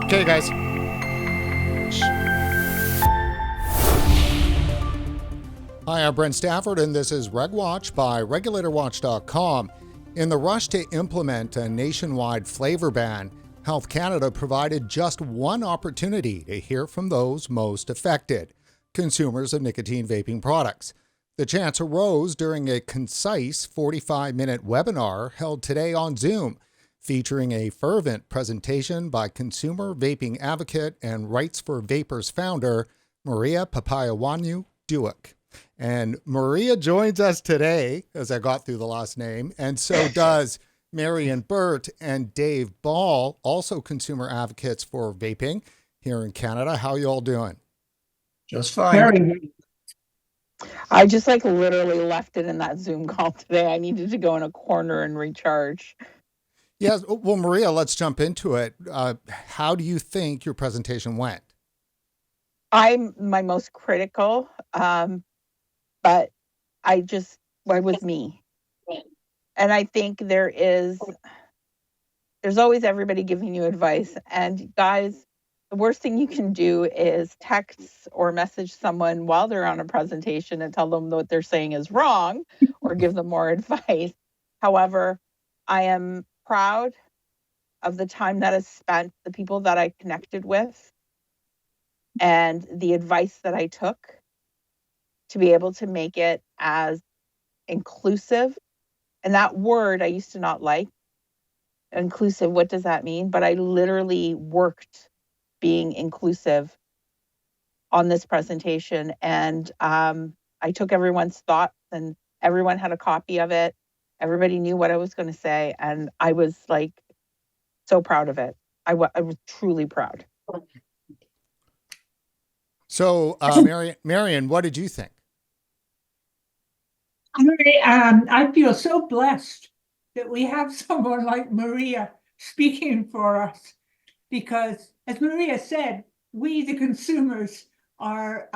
Okay, guys. Hi, I'm Brent Stafford, and this is RegWatch by RegulatorWatch.com. In the rush to implement a nationwide flavor ban, Health Canada provided just one opportunity to hear from those most affected, consumers of nicotine vaping products. The chance arose during a concise 45-minute webinar held today on Zoom, featuring a fervent presentation by consumer vaping advocate and Rights for Vapers founder, Papaioannoy-Duic. And Maria joins us today, as I got through the last name, and so does Marion, Burt, and Dave Ball, also consumer advocates for vaping here in Canada. How are you all doing? Just fine. Very. I just literally left it in that Zoom call today. I needed to go in a corner and recharge. Yes. Well, Maria, let's jump into it. How do you think your presentation went? I'm my most critical, but I was me. And I think there's always everybody giving you advice. And guys, the worst thing you can do is text or message someone while they're on a presentation and tell them what they're saying is wrong or give them more advice. However, I am proud of the time that is spent, the people that I connected with, and the advice that I took to be able to make it as inclusive. And that word I used to not like. Inclusive, what does that mean? But I literally worked being inclusive on this presentation. And I took everyone's thoughts and everyone had a copy of it. Everybody knew what I was going to say. And I was so proud of it. I was truly proud. So, Marion, what did you think? I feel so blessed that we have someone like Maria speaking for us, because as Maria said, we, the consumers, are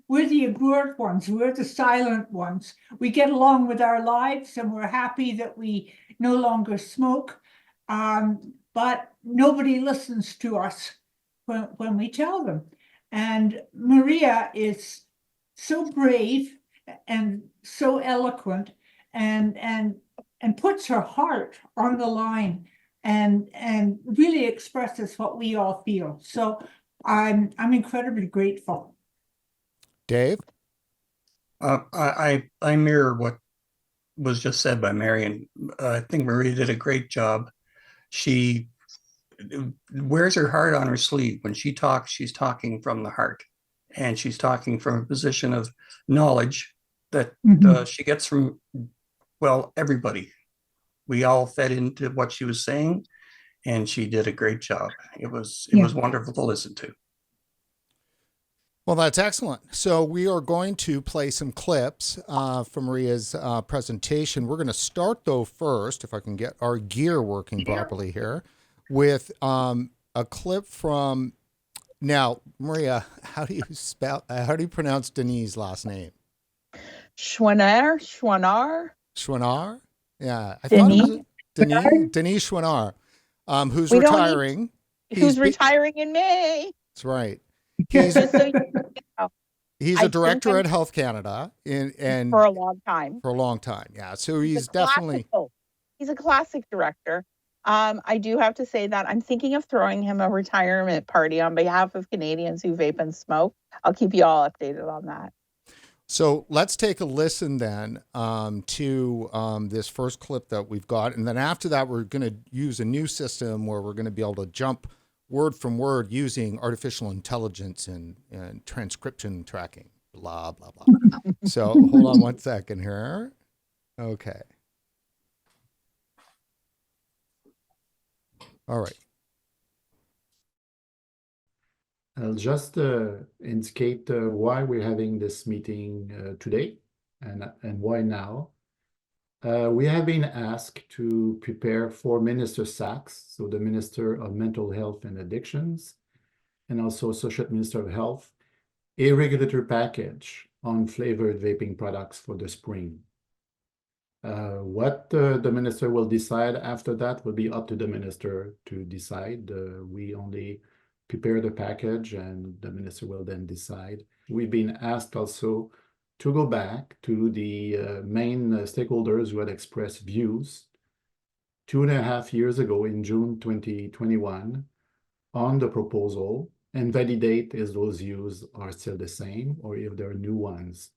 we're the ignored ones, we're the silent ones. We get along with our lives and we're happy that we no longer smoke, but nobody listens to us when we tell them. And Maria is so brave and so eloquent and puts her heart on the line and really expresses what we all feel. So I'm incredibly grateful. Dave? I mirror what was just said by Marion. I think Maria did a great job. She wears her heart on her sleeve. When she talks, she's talking from the heart, and she's talking from a position of knowledge that she gets from, well, everybody. We all fed into what she was saying, and she did a great job. It was wonderful to listen to. Well, that's excellent. So we are going to play some clips from Maria's presentation. We're going to start, though, first, if I can get our gear working properly here, with a clip from, now, Maria, how do you pronounce Denis' last name? Chouinard? Chouinard? Yeah, I Denis? thought it was Denis Chouinard, who's retiring. Who's retiring in May. That's right. He's a director at Health Canada and for a long time. Yeah. So he's definitely he's a classic director. I do have to say that I'm thinking of throwing him a retirement party on behalf of Canadians who vape and smoke. I'll keep you all updated on that. So let's take a listen then to this first clip that we've got. And then after that, we're going to use a new system where we're going to be able to jump word from word using artificial intelligence and transcription tracking, blah, blah, blah. So hold on one second here. Okay. All right. I'll just indicate why we're having this meeting today and why now. We have been asked to prepare for Minister Sachs, so the Minister of Mental Health and Addictions, and also Associate Minister of Health, a regulator package on flavored vaping products for the spring. What the minister will decide after that will be up to the minister to decide. We only prepare the package and the minister will then decide. We've been asked also to go back to the main stakeholders who had expressed views 2.5 years ago in June 2021 on the proposal and validate if those views are still the same or if there are new ones.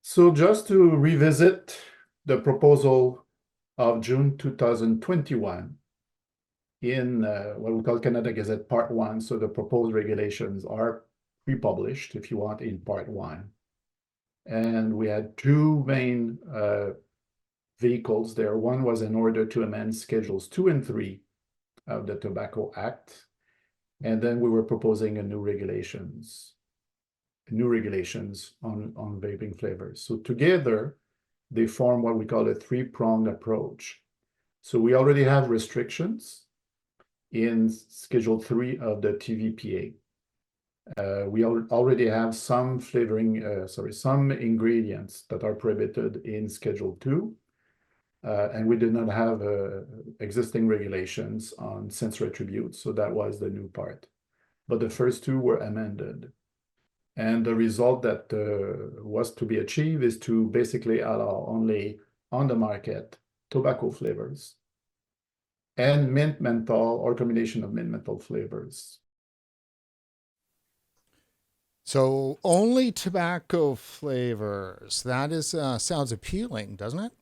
So just to revisit the proposal of June 2021 in what we call Canada Gazette Part 1. So the proposed regulations are pre-published, if you want, in Part 1. And we had two main vehicles there. One was in order to amend Schedules 2 and 3 of the Tobacco Act. And then we were proposing a new regulations on vaping flavors. So together, they form what we call a three-pronged approach. So we already have restrictions in Schedule 3 of the TVPA. We already have some some ingredients that are prohibited in Schedule 2. And we did not have existing regulations on sensory attributes, so that was the new part. But the first two were amended. And the result that was to be achieved is to basically allow only on the market tobacco flavors and mint menthol or combination of mint menthol flavors. So only tobacco flavors. That is sounds appealing, doesn't it?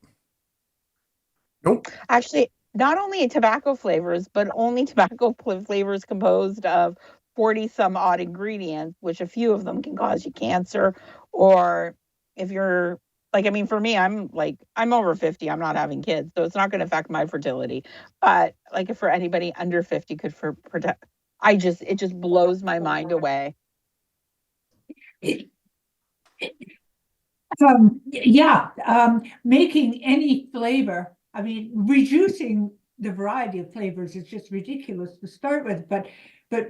Nope. Actually, not only tobacco flavors, but only tobacco flavors composed of 40 some odd ingredients, which a few of them can cause you cancer. Or if you're like, I mean, for me, I'm over 50, I'm not having kids, so it's not going to affect my fertility. But like if for anybody under 50 could protect, it just blows my mind away. Making any flavor, I mean, reducing the variety of flavors is just ridiculous to start with, but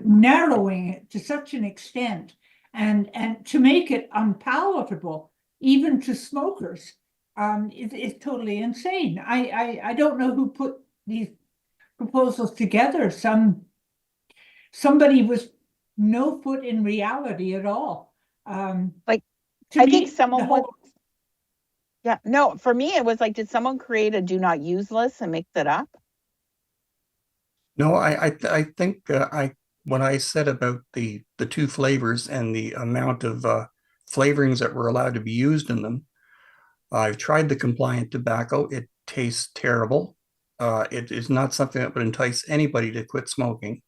narrowing it to such an extent and to make it unpalatable even to smokers is totally insane. I don't know who put these proposals together. Somebody with no foot in reality at all. I think someone yeah, no, for me, it was like, did someone create a do not use list and mix it up? No, I think when I said about the two flavors and the amount of flavorings that were allowed to be used in them, I've tried the compliant tobacco. It tastes terrible. It is not something that would entice anybody to quit smoking.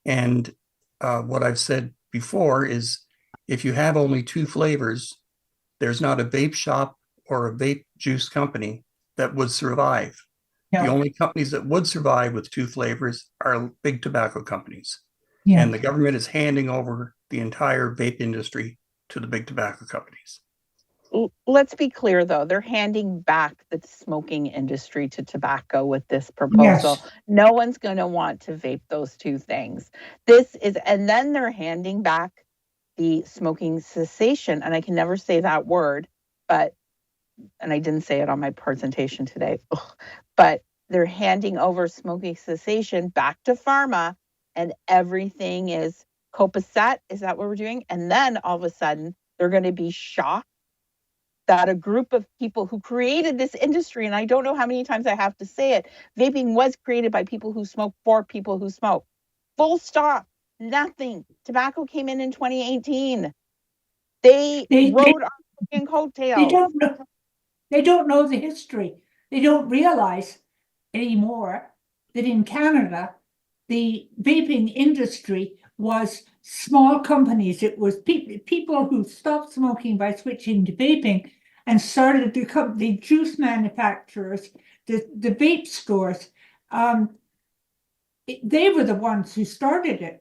And what I've said before is if you have only two flavors, there's not a vape shop or a vape juice company that would survive. Yeah. The only companies that would survive with two flavors are big tobacco companies. Yeah. And the government is handing over the entire vape industry to the big tobacco companies. Let's be clear, though. They're handing back the smoking industry to tobacco with this proposal. Yes. No one's going to want to vape those two things. And then they're handing back the smoking cessation. And I can never say that word, and I didn't say it on my presentation today, but they're handing over smoking cessation back to pharma, and everything is copacetic. Is that what we're doing? And then all of a sudden, they're going to be shocked that a group of people who created this industry, and I don't know how many times I have to say it, vaping was created by people who smoke for people who smoke. Full stop. Nothing. Tobacco came in 2018. They rode our fucking coattails. They don't know the history. They don't realize anymore that in Canada, the vaping industry was small companies. It was people who stopped smoking by switching to vaping and started to become the juice manufacturers, the vape stores. They were the ones who started it.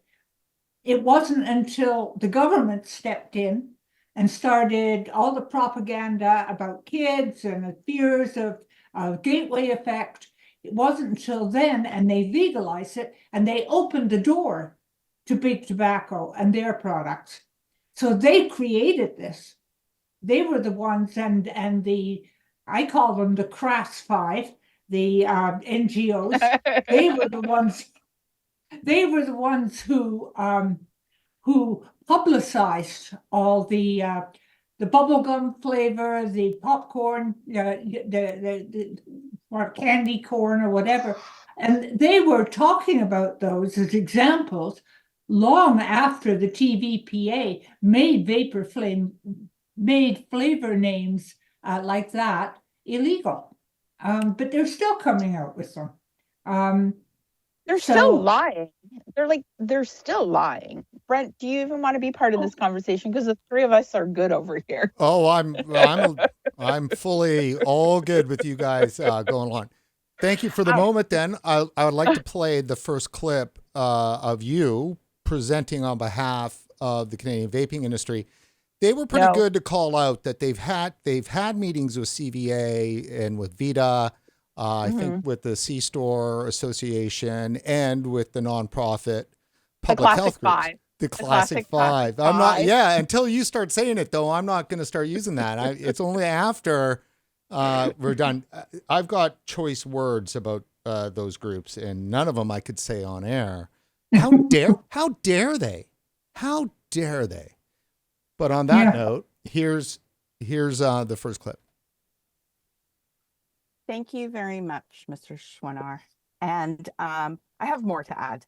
It wasn't until the government stepped in and started all the propaganda about kids and the fears of gateway effect. It wasn't until then, and they legalized it, and they opened the door to big tobacco and their products. So they created this. They were the ones, and the I call them the crass five, the NGOs. They were the ones. They were the ones who publicized all the bubblegum flavor, the popcorn, the or candy corn or whatever. And they were talking about those as examples long after the TVPA made made flavor names like that illegal. But they're still coming out with them. They're still lying. They're still lying. Brent, do you even want to be part of this conversation? Because the three of us are good over here. Oh, I'm fully all good with you guys going along. Thank you for the moment. Then I would like to play the first clip of you presenting on behalf of the Canadian vaping industry. They were pretty good to call out that they've had meetings with CVA and with VITA. I think with the C-Store Association and with the nonprofit public health groups. The classic five. I'm not, until you start saying it though, I'm not going to start using that. It's only after we're done. I've got choice words about those groups and none of them I could say on air. How dare they? How dare they? But on that note, here's the first clip. Thank you very much, Mr. Schwenar. And I have more to add.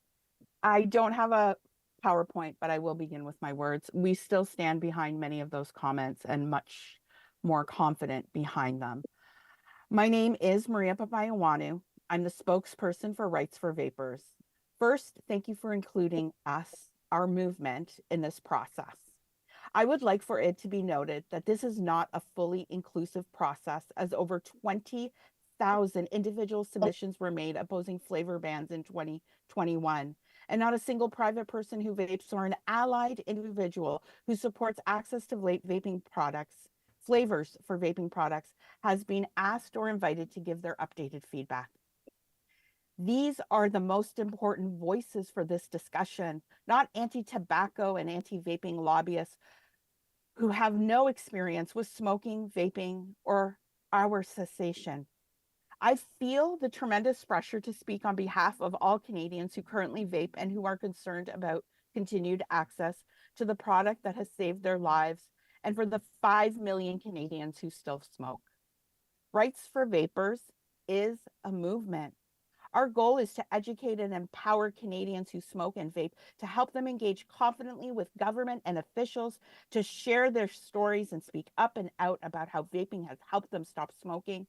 I don't have a PowerPoint, but I will begin with my words. We still stand behind many of those comments and much more confident behind them. My name is Maria Papaioannoy-Duic. I'm the spokesperson for Rights for Vapers. First, thank you for including us, our movement, in this process. I would like for it to be noted that this is not a fully inclusive process, as over 20,000 individual submissions were made opposing flavor bans in 2021, and not a single private person who vapes or an allied individual who supports access to vaping products, flavors for vaping products, has been asked or invited to give their updated feedback. These are the most important voices for this discussion, not anti-tobacco and anti-vaping lobbyists who have no experience with smoking, vaping, or our cessation. I feel the tremendous pressure to speak on behalf of all Canadians who currently vape and who are concerned about continued access to the product that has saved their lives, and for the 5 million Canadians who still smoke. Rights for Vapers is a movement. Our goal is to educate and empower Canadians who smoke and vape, to help them engage confidently with government and officials, to share their stories and speak up and out about how vaping has helped them stop smoking,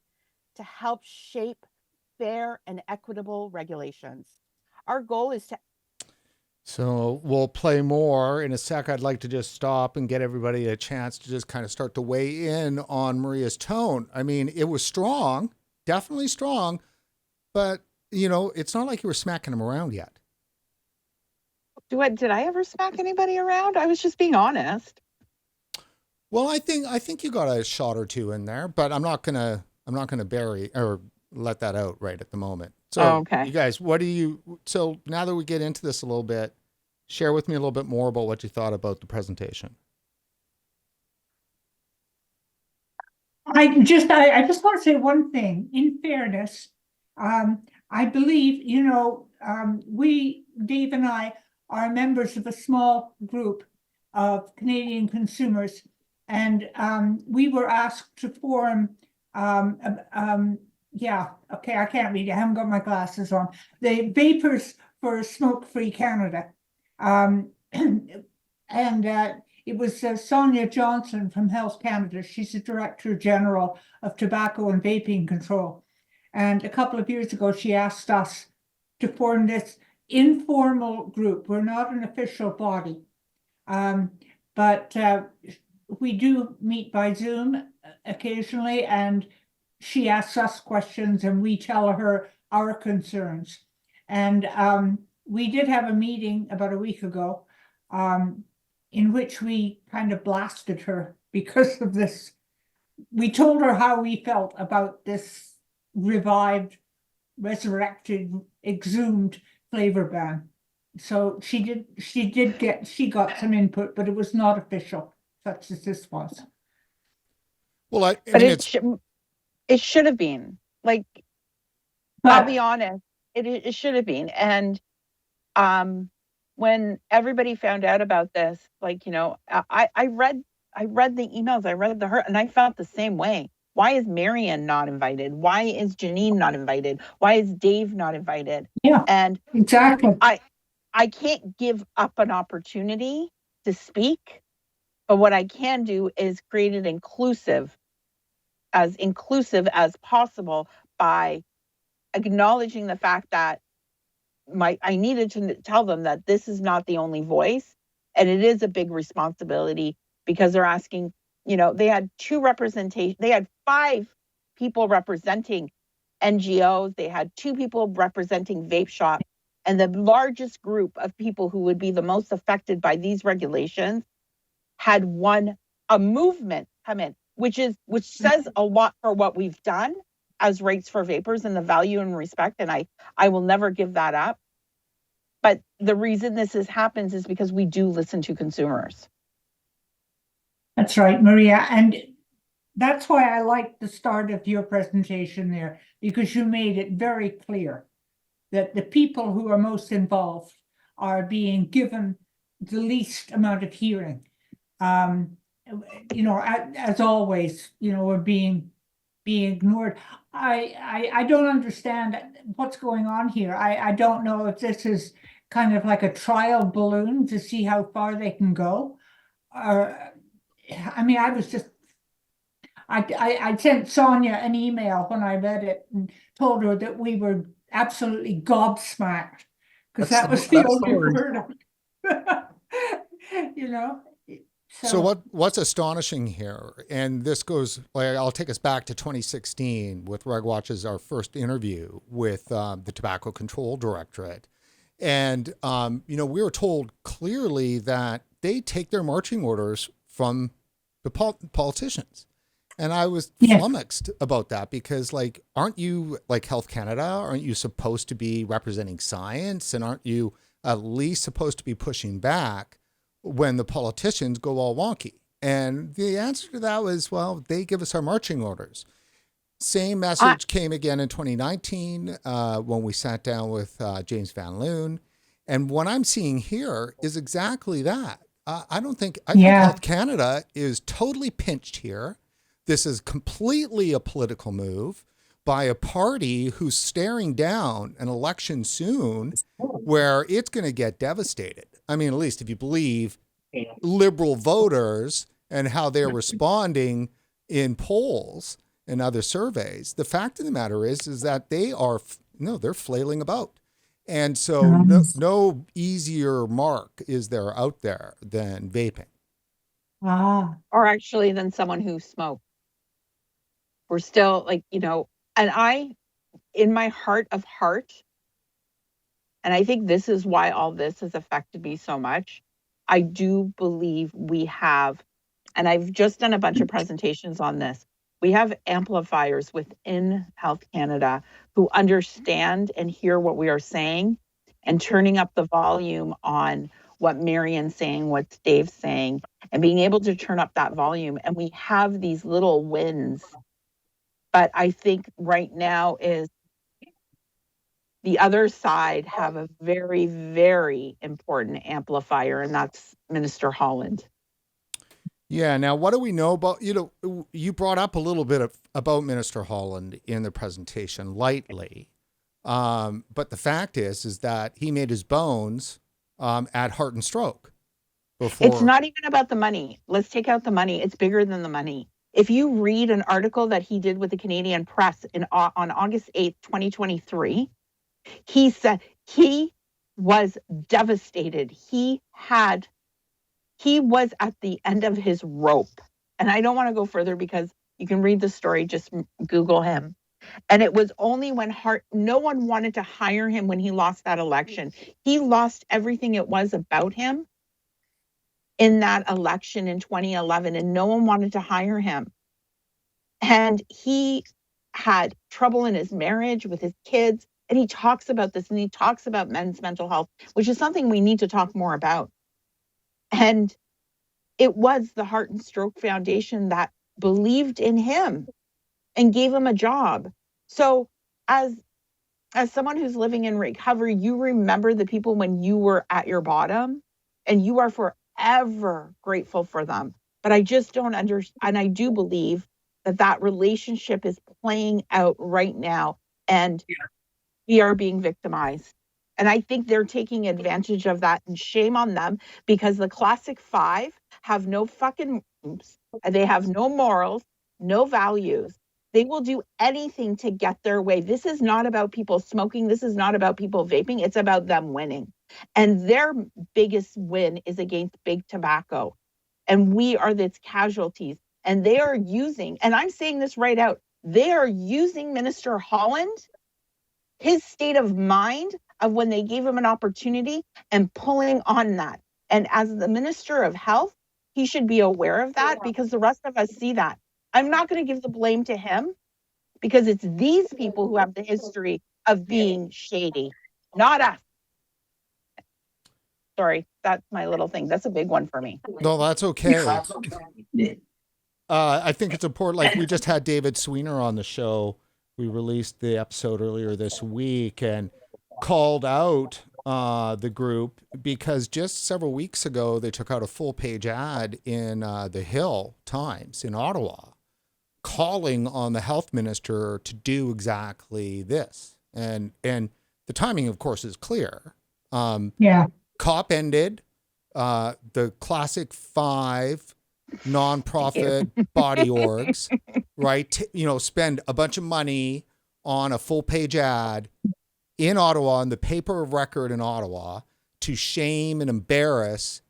to help shape fair and equitable regulations. Our goal is to... So we'll play more in a sec. I'd like to just stop and get everybody a chance to just kind of start to weigh in on Maria's tone. I mean, it was strong, definitely strong, but you know, it's not like you were smacking him around yet. Did I ever smack anybody around? I was just being honest. Well, I think you got a shot or two in there, but I'm not gonna bury or let that out right at the moment. So, okay. You guys, so now that we get into this a little bit, share with me a little bit more about what you thought about the presentation. I just want to say one thing. In fairness, I believe, Dave and I are members of a small group of Canadian consumers, and we were asked to form, I can't read it, I haven't got my glasses on, the Vapers for Smoke-Free Canada. It was Sonia Johnson from Health Canada. She's the Director General of Tobacco and Vaping Control. And a couple of years ago, she asked us to form this informal group. We're not an official body, but we do meet by Zoom occasionally, and she asks us questions and we tell her our concerns. And we did have a meeting about a week ago in which we kind of blasted her because of this. We told her how we felt about this revived, resurrected, exhumed flavor ban. So she got some input, but it was not official, such as this was. Well, It should have been. Like, I'll be honest, it should have been. And when everybody found out about this, like, you know, I read the emails, I read the hurt, and I felt the same way. Why is Marion not invited? Why is Janine not invited? Why is Dave not invited? Yeah, And exactly. I can't give up an opportunity to speak, but what I can do is create it inclusive as possible by acknowledging the fact that I needed to tell them that this is not the only voice, and it is a big responsibility because they're asking, you know, they had they had 5 people representing NGOs, they had 2 people representing vape shops, and the largest group of people who would be the most affected by these regulations had a movement come in, which says a lot for what we've done as Rights for Vapers and the value and respect, and I will never give that up. But the reason this happens is because we do listen to consumers. That's right, Maria. And that's why I like the start of your presentation there, because you made it very clear that the people who are most involved are being given the least amount of hearing. You know, as always, you know, we're being ignored. I don't understand what's going on here. I don't know if this is kind of like a trial balloon to see how far they can go. I mean, I sent Sonia an email when I read it and told her that we were absolutely gobsmacked, because that was the only word. You know. So what's astonishing here, and this goes, like, I'll take us back to 2016 with RegWatch as our first interview with the Tobacco Control Directorate. And, you know, we were told clearly that they take their marching orders from the politicians. And I was flummoxed about that because, like, aren't you, like Health Canada, aren't you supposed to be representing science? And aren't you at least supposed to be pushing back when the politicians go all wonky? And the answer to that was, well, they give us our marching orders. Same message came again in 2019 when we sat down with James Van Loon. And what I'm seeing here is exactly that. I think Health Canada is totally pinched here. This is completely a political move by a party who's staring down an election soon where it's going to get devastated. I mean, at least if you believe liberal voters and how they're responding in polls and other surveys, the fact of the matter is that they're flailing about. And so no easier mark is there out there than vaping. Or actually than someone who smoked. We're still, like, you know, and in my heart of heart, and I think this is why all this has affected me so much, I do believe we have, and I've just done a bunch of presentations on this, we have amplifiers within Health Canada who understand and hear what we are saying and turning up the volume on what Marion's saying, what Dave's saying, and being able to turn up that volume. And we have these little wins. But I think right now is the other side have a very, very important amplifier, and that's Minister Holland. Yeah. Now, what do we know about, you know, you brought up a little bit about Minister Holland in the presentation lightly. But the fact is that he made his bones at Heart and Stroke. It's not even about the money. Let's take out the money. It's bigger than the money. If you read an article that he did with the Canadian Press on August 8th, 2023, he said he was devastated. He was at the end of his rope. And I don't want to go further because you can read the story, just Google him. And it was only when no one wanted to hire him when he lost that election. He lost everything it was about him in that election in 2011, and no one wanted to hire him. And he had trouble in his marriage with his kids. And he talks about this, and he talks about men's mental health, which is something we need to talk more about. And it was the Heart and Stroke Foundation that believed in him and gave him a job. So as someone who's living in recovery, you remember the people when you were at your bottom, and you are forever grateful for them. But I just don't understand. And I do believe that relationship is playing out right now, and we are being victimized. And I think they're taking advantage of that, and shame on them, because the classic five have no fucking, they have no morals, no values. They will do anything to get their way. This is not about people smoking. This is not about people vaping. It's about them winning. And their biggest win is against big tobacco. And we are its casualties. And they are using, and I'm saying this right out, they are using Minister Holland, his state of mind of when they gave him an opportunity, and pulling on that. And as the Minister of Health, he should be aware of that, because the rest of us see that. I'm not going to give the blame to him, because it's these people who have the history of being shady, not us. Sorry, that's my little thing. That's a big one for me. No, that's okay. I think it's important. Like, we just had David Sweener on the show. We released the episode earlier this week and called out the group because just several weeks ago, they took out a full-page ad in the Hill Times in Ottawa, calling on the health minister to do exactly this. And the timing, of course, is clear. COP ended. The classic five nonprofit body orgs, right? Spend a bunch of money on a full page ad in Ottawa, in the paper of record in Ottawa, to shame and embarrass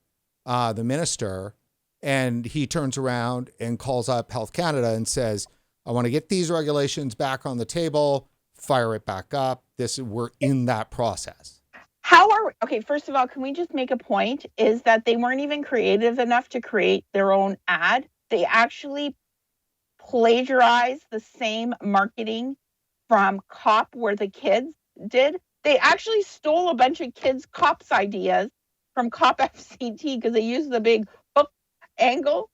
the minister. And he turns around and calls up Health Canada and says, I want to get these regulations back on the table, fire it back up. We're in that process. Okay, first of all, can we just make a point, is that they weren't even creative enough to create their own ad. They actually plagiarized the same marketing from COP where the kids did. They actually stole a bunch of kids' COPs ideas from COP FCT, because they used the big hook angle,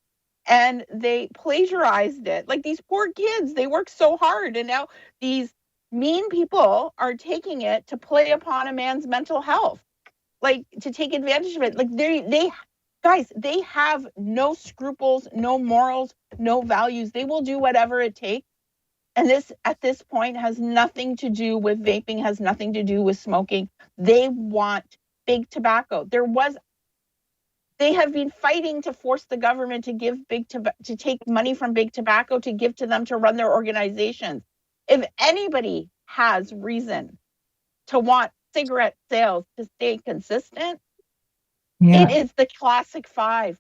and they plagiarized it. Like, these poor kids, they worked so hard, and now these mean people are taking it to play upon a man's mental health, like, to take advantage of it. Like, they have no scruples, no morals, no values. They will do whatever it takes. And this, at this point, has nothing to do with vaping, has nothing to do with smoking. They want big tobacco. They have been fighting to force the government to give to take money from big tobacco to give to them to run their organizations. If anybody has reason to want cigarette sales to stay consistent, it is the classic five.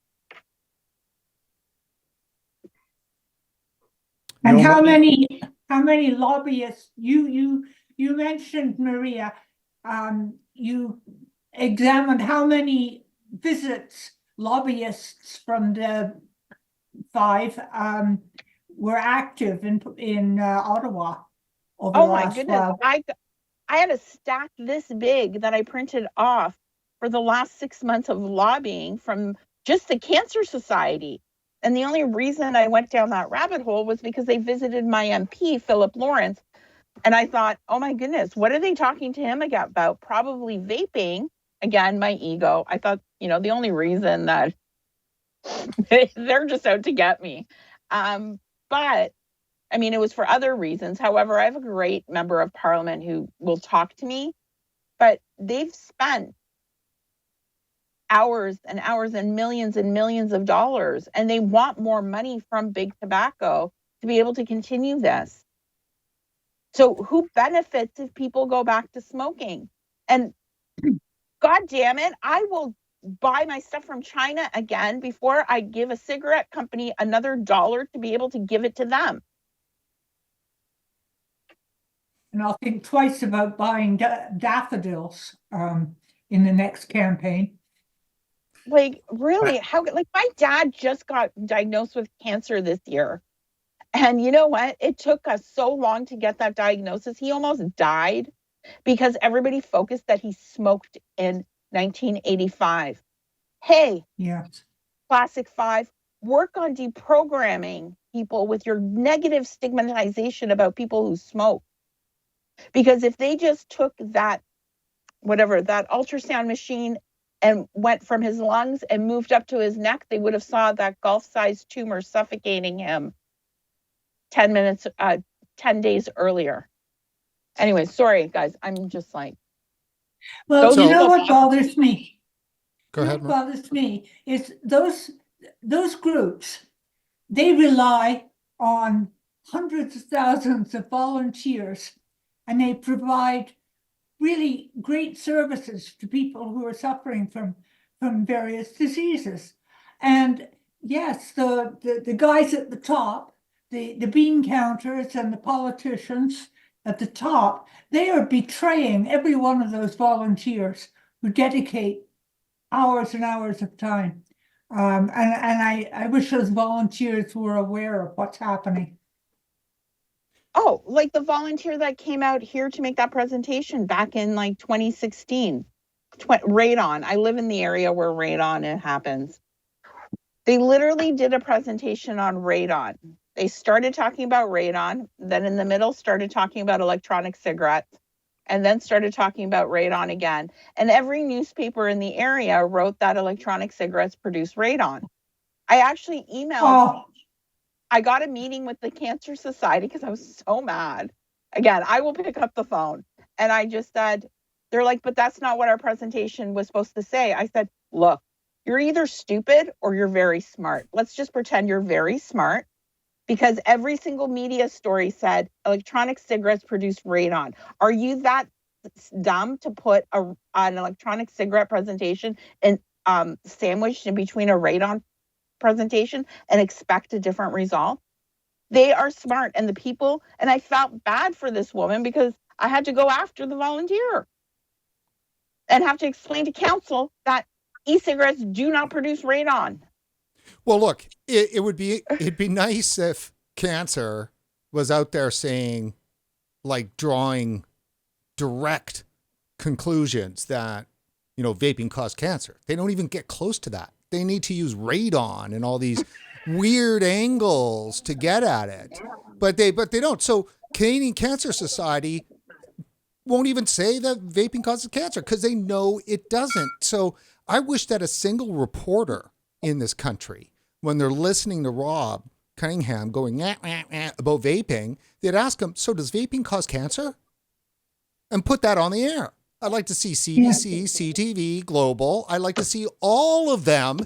And how many lobbyists you mentioned, Maria, you examined how many visits lobbyists from the five were active in Ottawa over the last goodness. I had a stack this big that I printed off for the last 6 months of lobbying from just the Cancer Society. And the only reason I went down that rabbit hole was because they visited my MP, Philip Lawrence. And I thought, oh my goodness, what are they talking to him about? Probably vaping. Again, my ego. I thought, the only reason that they're just out to get me. But I mean, it was for other reasons. However, I have a great member of parliament who will talk to me, but they've spent hours and hours and millions of dollars, and they want more money from big tobacco to be able to continue this. So who benefits if people go back to smoking? And God damn it, I will buy my stuff from China again before I give a cigarette company another dollar to be able to give it to them. And I'll think twice about buying daffodils in the next campaign. Like, really, my dad just got diagnosed with cancer this year. And you know what? It took us so long to get that diagnosis. He almost died because everybody focused that he smoked in 1985. Hey, yeah, classic five, work on deprogramming people with your negative stigmatization about people who smoke. Because if they just took that, whatever, that ultrasound machine and went from his lungs and moved up to his neck, they would have saw that golf-sized tumor suffocating him 10 days earlier. Anyway, sorry, guys. I'm just like, Well, those you know people what bothers me? Go You know ahead, what Mar. bothers me is those groups, they rely on hundreds of thousands of volunteers, and they provide really great services to people who are suffering from various diseases. And yes, the guys at the top, the bean counters and the politicians at the top, they are betraying every one of those volunteers who dedicate hours and hours of time. And I wish those volunteers were aware of what's happening. oh, like the volunteer that came out here to make that presentation back in like 2016. Radon. I live in the area where radon happens. They literally did a presentation on radon. They started talking about radon, then in the middle started talking about electronic cigarettes, and then started talking about radon again. And every newspaper in the area wrote that electronic cigarettes produce radon. I actually emailed, Oh, I got a meeting with the Cancer Society because I was so mad. Again, I will pick up the phone. And I just said, they're like, but that's not what our presentation was supposed to say. I said, look, you're either stupid or you're very smart. Let's just pretend you're very smart, because every single media story said electronic cigarettes produce radon. Are you that dumb to put an electronic cigarette presentation and sandwiched in between a radon presentation and expect a different result? They are smart, and the people, and I felt bad for this woman because I had to go after the volunteer and have to explain to council that e-cigarettes do not produce radon. Well, look, it'd be nice if cancer was out there saying, like, drawing direct conclusions that, vaping causes cancer. They don't even get close to that. They need to use radon and all these weird angles to get at it, but they don't. So Canadian Cancer Society won't even say that vaping causes cancer because they know it doesn't. So I wish that a single reporter in this country, when they're listening to Rob Cunningham going about vaping, they'd ask him, so does vaping cause cancer? And put that on the air. I'd like to see CBC, CTV, Global. I'd like to see all of them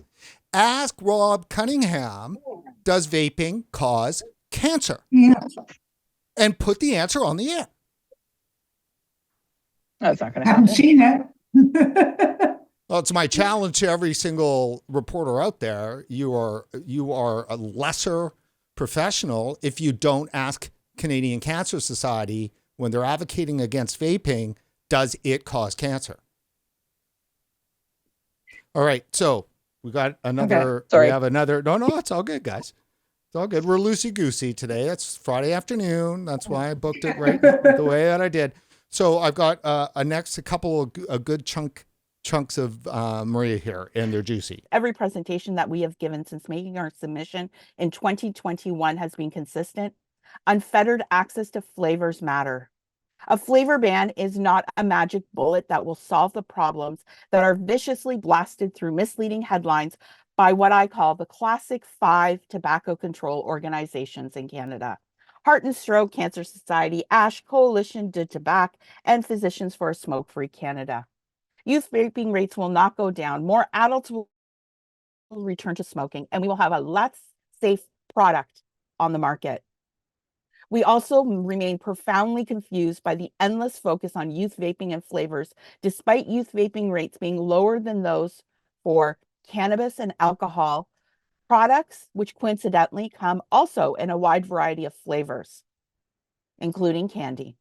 ask Rob Cunningham, does vaping cause cancer? yeah. And put the answer on the air. That's not going to Haven't happen. seen it. Well, it's my challenge to every single reporter out there. You are a lesser professional if you don't ask Canadian Cancer Society when they're advocating against vaping, does it cause cancer? All right, so we got another. Okay, sorry. We have another. No, it's all good, guys. It's all good. We're loosey-goosey today. It's Friday afternoon. That's why I booked it right the way that I did. So I've got a couple of good chunks of Maria here, and they're juicy. Every presentation that we have given since making our submission in 2021 has been consistent. Unfettered access to flavors matter. A flavor ban is not a magic bullet that will solve the problems that are viciously blasted through misleading headlines by what I call the classic 5 tobacco control organizations in Canada: Heart and Stroke, Cancer Society, ASH, Coalition de Tabac, and Physicians for a Smoke-Free Canada. Youth vaping rates will not go down. More adults will return to smoking, and we will have a less safe product on the market. We also remain profoundly confused by the endless focus on youth vaping and flavors, despite youth vaping rates being lower than those for cannabis and alcohol products, which coincidentally come also in a wide variety of flavors, including candy.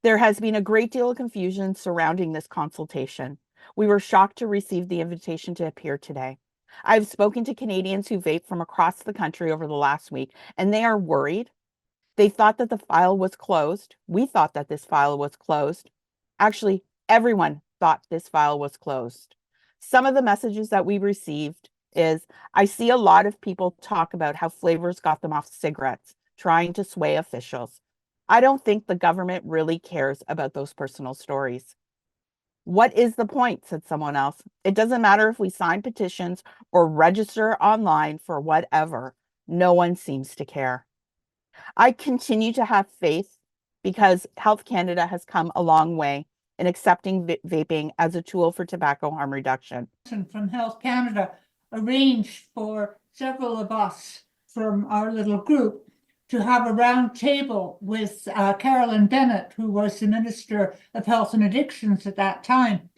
There has been a great deal of confusion surrounding this consultation. We were shocked to receive the invitation to appear today. I've spoken to Canadians who vape from across the country over the last week, and they are worried. They thought that the file was closed. We thought that this file was closed. Actually, everyone thought this file was closed. Some of the messages that we received is I see a lot of people talk about how Flavour's got them off cigarettes, trying to sway officials. I don't think the government really cares about those personal stories. What is the point, said someone else. It doesn't matter if we sign petitions or register online for whatever. No one seems to care. I continue to have faith because Health Canada has come a long way in accepting vaping as a tool for tobacco harm reduction. From Health Canada arranged for several of us from our little group to have a round table with Carolyn Bennett, who was the Minister of Health and Addictions at that time.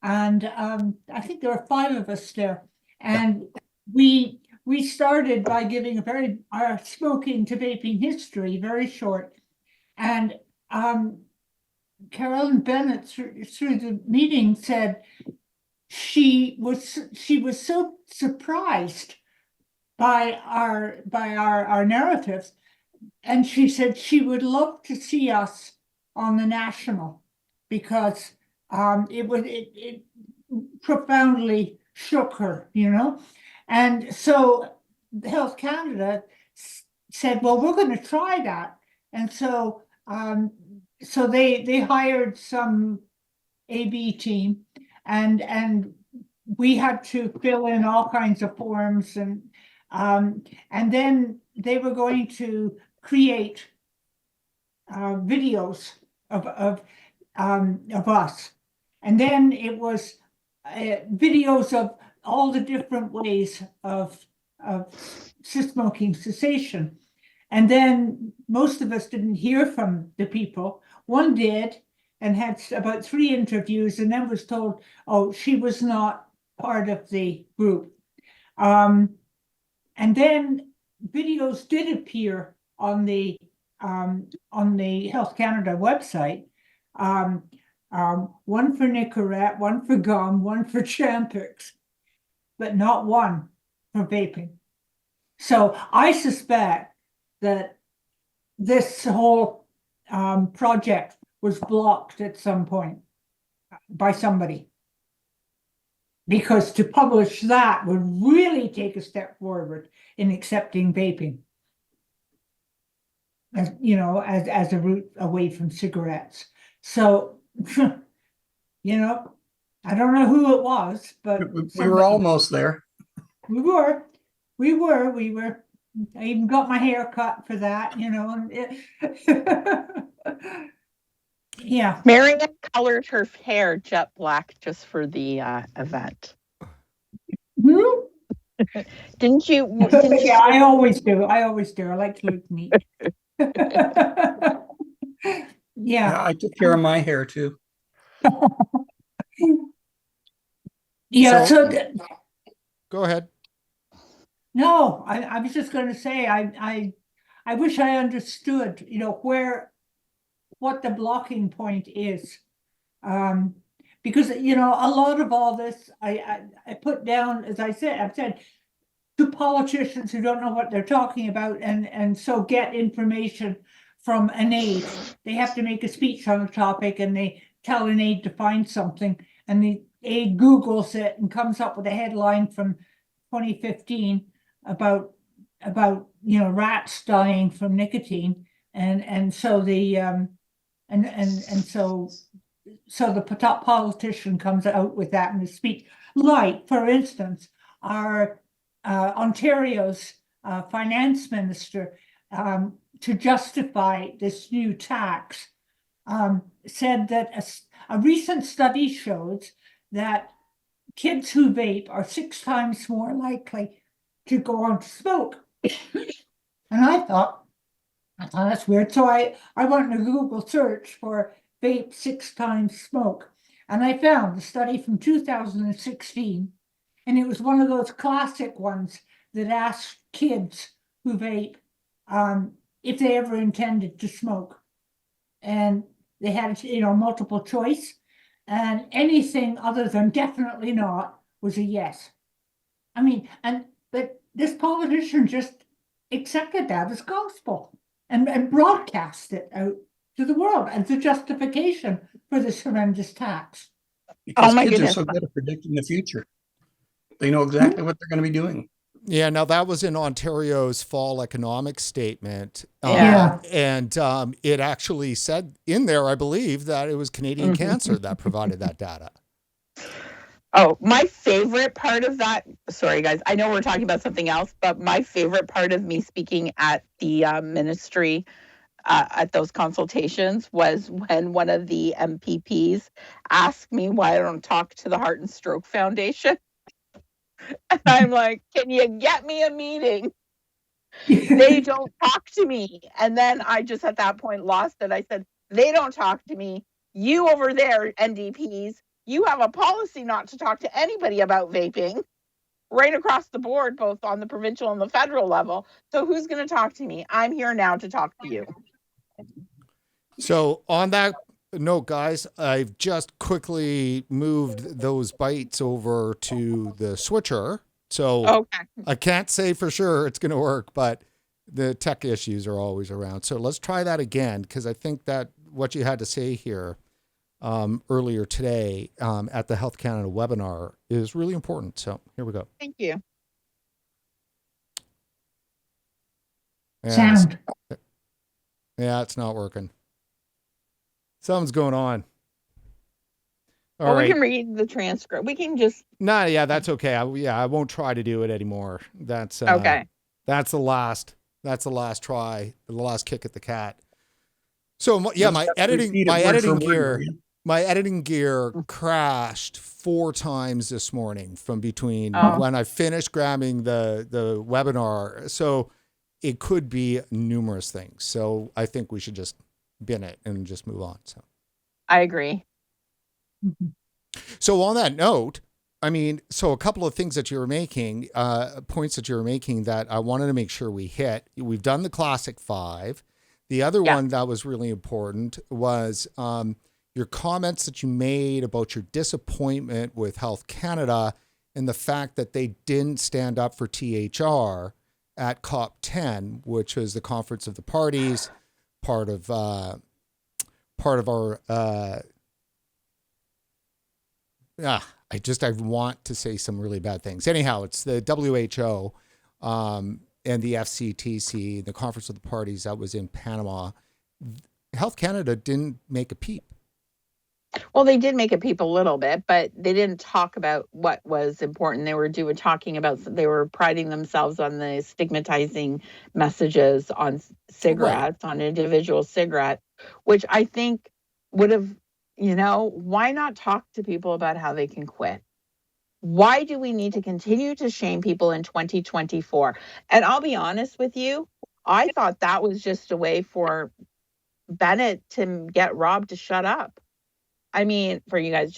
And I think there were 5 of us there. And we started by giving our smoking to vaping history, very short. And Carolyn Bennett through the meeting said she was so surprised by our narratives, and she said she would love to see us on the national because it profoundly shook her, you know. And so Health Canada said, well, we're going to try that. And so so they hired some AB team, and we had to fill in all kinds of forms, and then they were going to create videos of us, and then it was videos of all the different ways of smoking cessation. And then most of us didn't hear from the people. One did and had about 3 interviews, and then was told, oh, she was not part of the group. And then videos did appear on the Health Canada website. One for Nicorette, one for gum, one for Champix, but not one for vaping. So I suspect that this whole project was blocked at some point by somebody, because to publish that would really take a step forward in accepting vaping, as you know, as a route away from cigarettes. So you know, I don't know who it was, but we were almost there. We were. I even got my hair cut for that, you know. Yeah. Marion colored her hair jet black just for the event. Didn't you? Yeah, I always do. I like to look neat. Yeah. I took care of my hair too. Yeah. So go ahead. No, I was just going to say, I wish I understood, you know, what the blocking point is. Because, you know, a lot of all this, I put down, as I've said, to politicians who don't know what they're talking about, and so get information from an aide. They have to make a speech on a topic, and they tell an aide to find something, and the aide Googles it and comes up with a headline from 2015 about you know, rats dying from nicotine, and so the so the top politician comes out with that in his speech. Like, for instance, our Ontario's finance minister, to justify this new tax, said that a recent study shows that kids who vape are 6 times more likely to go on to smoke. And I thought that's weird. So I went to Google search for vape 6 times smoke, and I found a study from 2016, and it was one of those classic ones that asked kids who vape if they ever intended to smoke, and they had, you know, multiple choice, and anything other than definitely not was a yes. I mean, but this politician just accepted that as gospel and broadcast it out to the world as a justification for this horrendous tax. Because Oh my kids goodness. are so good at predicting the future. They know exactly what they're going to be doing. Yeah, now that was in Ontario's fall economic statement. Yeah. And it actually said in there, I believe, that it was Canadian Cancer that provided that data. Oh, my favorite part of that, sorry guys, I know we're talking about something else, but my favorite part of me speaking at the ministry at those consultations was when one of the MPPs asked me why I don't talk to the Heart and Stroke Foundation. And I'm like, can you get me a meeting? They don't talk to me. And then I just at that point lost it. I said, they don't talk to me. You over there, NDPs, you have a policy not to talk to anybody about vaping right across the board, both on the provincial and the federal level. So who's going to talk to me? I'm here now to talk to you. So on that note, guys, I've just quickly moved those bytes over to the switcher. So Okay. I can't say for sure it's going to work, but the tech issues are always around. So let's try that again, because I think that what you had to say here earlier today at the Health Canada webinar is really important. So here we go. Thank you. Sound. Yeah, it's not working. Something's going on. All Well, right. we can read the transcript. We can just. No, yeah, that's okay. I won't try to do it anymore. That's Okay. That's the last try, the last kick at the cat. So yeah, my editing gear crashed 4 times this morning from between when I finished grabbing the webinar. So it could be numerous things. So I think we should just bin it and just move on. So I agree. So on that note, I mean, so a couple of things that you were making, points that you were making that I wanted to make sure we hit. We've done the classic 5. The other one that was really important was your comments that you made about your disappointment with Health Canada and the fact that they didn't stand up for THR at COP10, which was the Conference of the Parties, part of our I want to say some really bad things. Anyhow, it's the WHO and the FCTC, the Conference of the Parties that was in Panama. Health Canada didn't make a peep. Well, they did make a peep a little bit, but they didn't talk about what was important. They were they were priding themselves on the stigmatizing messages on cigarettes, on individual cigarettes, which I think would have, why not talk to people about how they can quit? Why do we need to continue to shame people in 2024? And I'll be honest with you, I thought that was just a way for Bennett to get Rob to shut up. I mean, for you guys,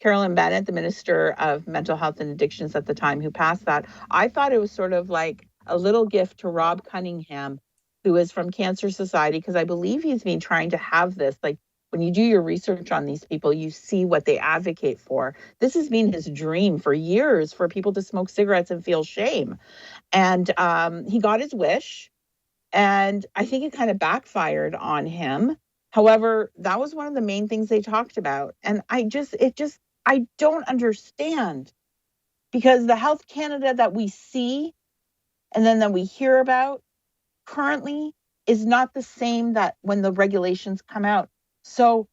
Carolyn Bennett, the Minister of Mental Health and Addictions at the time who passed that, I thought it was sort of like a little gift to Rob Cunningham, who is from Cancer Society, because I believe he's been trying to have this, like, when you do your research on these people, you see what they advocate for. This has been his dream for years, for people to smoke cigarettes and feel shame. And he got his wish. And I think it kind of backfired on him. However, that was one of the main things they talked about. And I don't understand, because the Health Canada that we see and then that we hear about currently is not the same that when the regulations come out. So,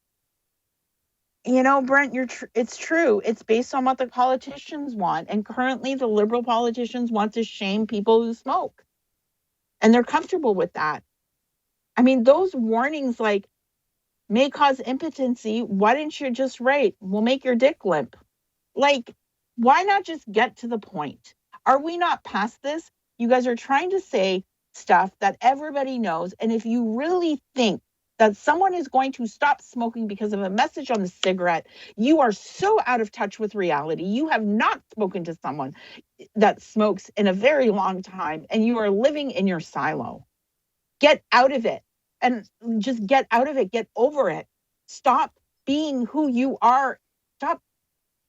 Brent, it's true. It's based on what the politicians want. And currently the Liberal politicians want to shame people who smoke. And they're comfortable with that. I mean, those warnings like may cause impotency. Why didn't you just write, we'll make your dick limp? Like, why not just get to the point? Are we not past this? You guys are trying to say stuff that everybody knows. And if you really think that someone is going to stop smoking because of a message on the cigarette, you are so out of touch with reality. You have not spoken to someone that smokes in a very long time, and you are living in your silo. Get out of it, and just get out of it. Get over it. Stop being who you are.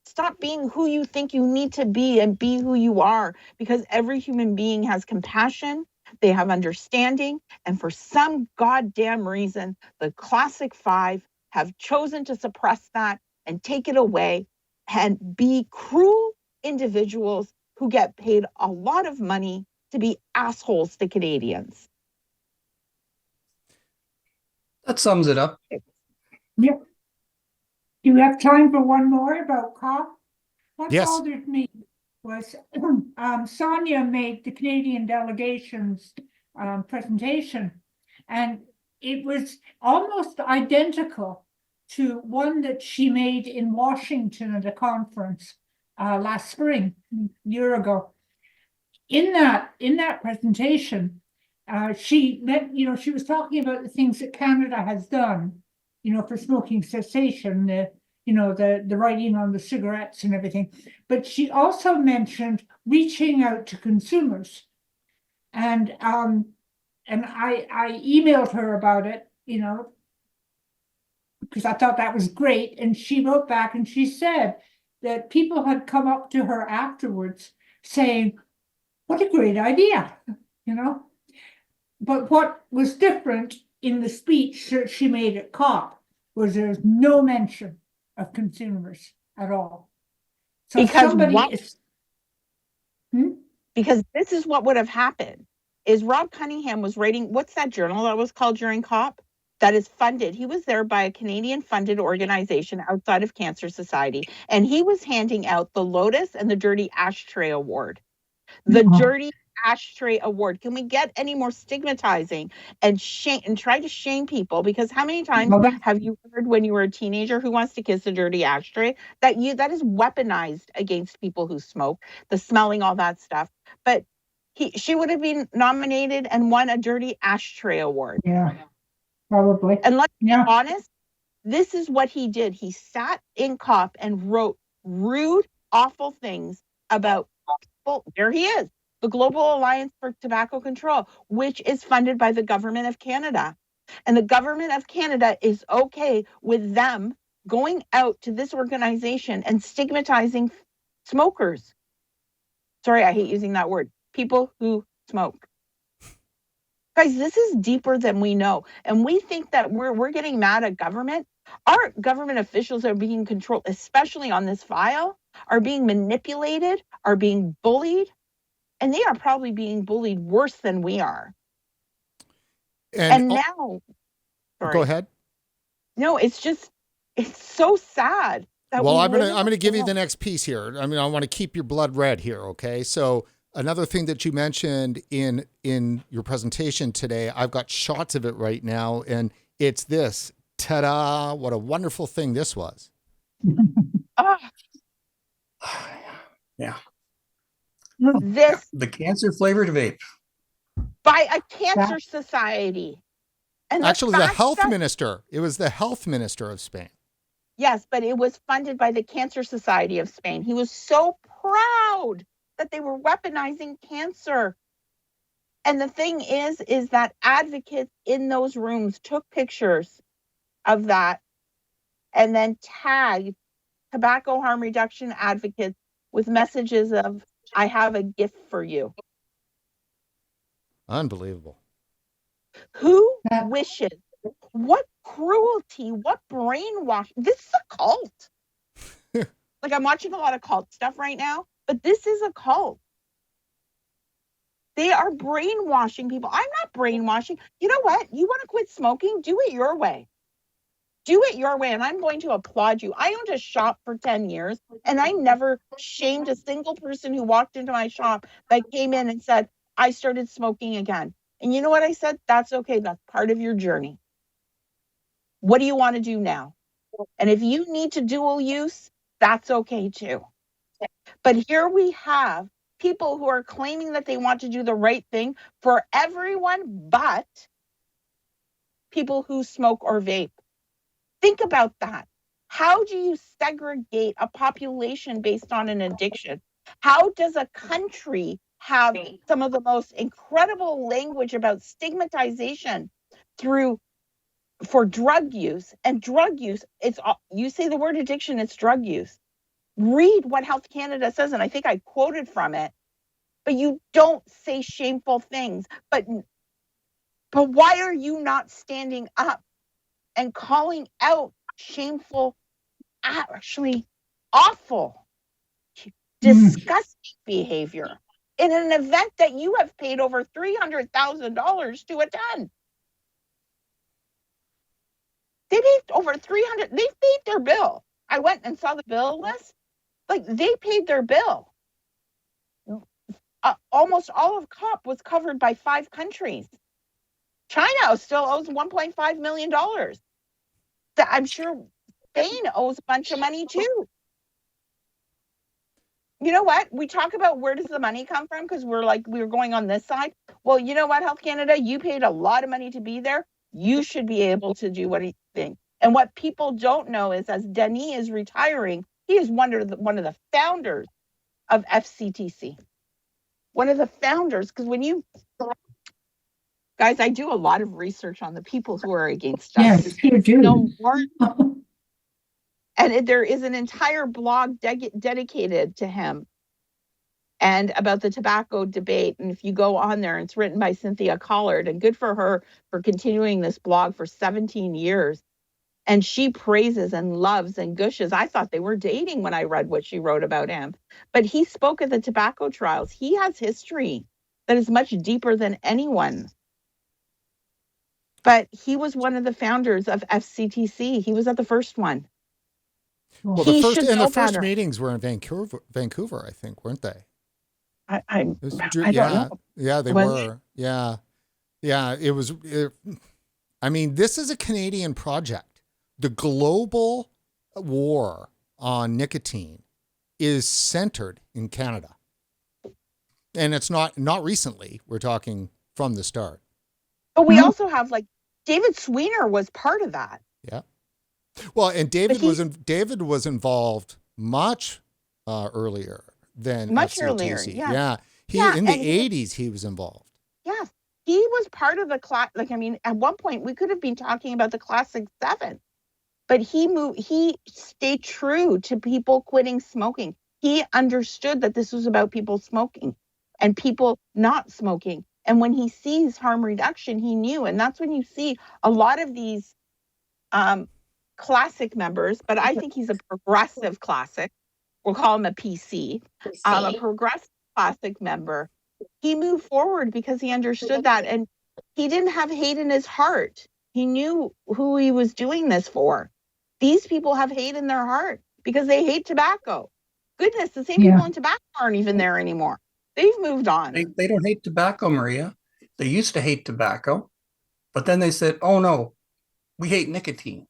Stop being who you think you need to be, and be who you are, because every human being has compassion. They have understanding. And for some goddamn reason, the Classic 5 have chosen to suppress that and take it away and be cruel individuals who get paid a lot of money to be assholes to Canadians. That sums it up. Yep. Do we have time for one more about COP? What Yes. bothered me was Sonia made the Canadian delegation's presentation, and it was almost identical to one that she made in Washington at a conference last spring, a year ago. In that presentation, she was talking about the things that Canada has done, for smoking cessation, the writing on the cigarettes and everything. But she also mentioned reaching out to consumers. And I emailed her about it, because I thought that was great. And she wrote back and she said that people had come up to her afterwards saying, what a great idea, But what was different in the speech that she made at COP was there's no mention of consumers at all. So Because because this is what would have happened is Rob Cunningham was writing, what's that journal that was called during COP? That is funded. He was there by a Canadian funded organization outside of Cancer Society, and he was handing out the Lotus and the Dirty Ashtray Award. The Dirty Ashtray Award. Can we get any more stigmatizing and shame and try to shame people? Because how many times have you heard when you were a teenager who wants to kiss a dirty ashtray? That is weaponized against people who smoke, the smelling, all that stuff. But she would have been nominated and won a Dirty Ashtray Award. Yeah, probably. And let's be honest, this is what he did. He sat in COP and wrote rude, awful things about people. There he is, the Global Alliance for Tobacco Control, which is funded by the Government of Canada. And the Government of Canada is okay with them going out to this organization and stigmatizing smokers. Sorry, I hate using that word. People who smoke. Guys, this is deeper than we know. And we think that we're getting mad at government. Our government officials are being controlled, especially on this file, are being manipulated, are being bullied, and they are probably being bullied worse than we are. And now, sorry. Go ahead. No, it's so sad. Well, I'm gonna give you the next piece here. I mean, I want to keep your blood red here, okay? So another thing that you mentioned in your presentation today, I've got shots of it right now, and it's this. Ta-da! What a wonderful thing this was. Yeah. This the cancer flavored vape by a cancer society. And actually, the health minister. It was the health minister of Spain. Yes, but it was funded by the Cancer Society of Spain. He was so proud that they were weaponizing cancer. And the thing is that advocates in those rooms took pictures of that and then tagged tobacco harm reduction advocates with messages of, I have a gift for you. Unbelievable. Who wishes? What cruelty, what brainwash. This is a cult. Like, I'm watching a lot of cult stuff right now, but this is a cult. They are brainwashing people. I'm not brainwashing. You know what? You want to quit smoking? Do it your way. Do it your way, and I'm going to applaud you. I owned a shop for 10 years, and I never shamed a single person who walked into my shop that came in and said, I started smoking again. And you know what I said? That's okay. That's part of your journey. What do you want to do now? And if you need to dual use, that's okay too. But here we have people who are claiming that they want to do the right thing for everyone but people who smoke or vape. Think about that. How do you segregate a population based on an addiction? How does a country have some of the most incredible language about stigmatization for drug use? And drug use, you say the word addiction, it's drug use. Read what Health Canada says, and I think I quoted from it. But you don't say shameful things. But why are you not standing up and calling out shameful, actually awful, disgusting behavior in an event that you have paid over $300,000 to attend. They paid over 300. They paid their bill. I went and saw the bill list. Like, they paid their bill. Almost all of COP was covered by 5 countries. China still owes $1.5 million. I'm sure Spain owes a bunch of money too. You know what? We talk about where does the money come from because we were going on this side. Well, you know what, Health Canada, you paid a lot of money to be there. You should be able to do what you think. And what people don't know is, as Denis is retiring, he is one of the founders of FCTC. One of the founders, because guys, I do a lot of research on the people who are against us. Yes, you do. No more. And there is an entire blog dedicated to him and about the tobacco debate. And if you go on there, it's written by Cynthia Collard, and good for her for continuing this blog for 17 years. And she praises and loves and gushes. I thought they were dating when I read what she wrote about him. But he spoke at the tobacco trials. He has history that is much deeper than anyone. But he was one of the founders of FCTC. He was at the first one. Well, the first meetings were in Vancouver, I think, weren't they? I don't know. Yeah, they were. Yeah. It was. I mean, this is a Canadian project. The global war on nicotine is centered in Canada, and it's not recently. We're talking from the start. But we also have David Sweeter was part of that. Yeah. Well, and David was involved much earlier than much FCTC. earlier. Yeah. In the 80s he was involved. Yeah. He was part of the class. At one point we could have been talking about the Classic 7. But he stayed true to people quitting smoking. He understood that this was about people smoking and people not smoking. And when he sees harm reduction, he knew. And that's when you see a lot of these classic members, but I think he's a progressive classic. We'll call him a PC. A progressive classic member. He moved forward because he understood that. And he didn't have hate in his heart. He knew who he was doing this for. These people have hate in their heart because they hate tobacco. Goodness, the same people in tobacco aren't even there anymore. They've moved on. They don't hate tobacco, Maria. They used to hate tobacco, but then they said, oh no, we hate nicotine.